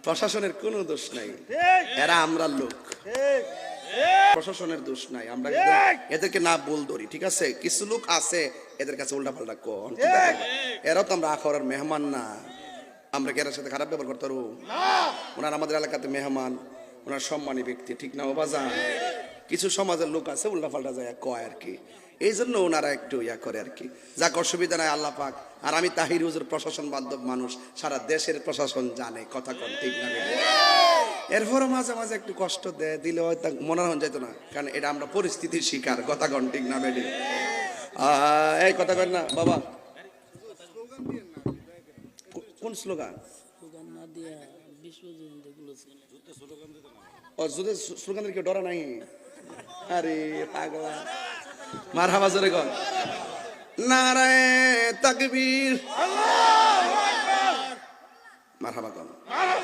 প্রশাসনের কোনো দোষ নাই, এরা আমরা লোক, প্রশাসনের দোষ নাই। আমরা এদেরকে না বল ধরি, ঠিক আছে? কিছু লোক আছে এদের কাছে উল্টা পাল্টা কোন, এরাও তো আমরা আখরার মেহমান না। আমরা কি এর সাথে খারাপ ব্যবহার করতে পারবো? ওনার আমাদের এলাকাতে মেহমান, ওনার সম্মানী ব্যক্তি, ঠিক না ও বাজান? কিছু সমাজের লোক আছে উল্টা পাল্টা যায় কয় আর কি, এই জন্য ওনারা একটু ইয়া করে আর কি। যাক, অসুবিধা নাই, আল্লাহ পাক। আর আমি তাহির হুজুর প্রশাসন বান্ধব মানুষ, সারা দেশের প্রশাসন জানে, কথা কন ঠিক না? এরপরও মাঝে মাঝে একটু কষ্ট দিলে হয়তো মনে হন যেত না, কারণ এটা আমরা পরিস্থিতির শিকার, কথা কন ঠিক না বেডি? এই কথা কন না বাবা। কোন স্লোগান? স্লোগানের কেউ ডরা নাই? আরে পাগলা, মারহাবা জোরে কর, নারায়ে তাকবীর।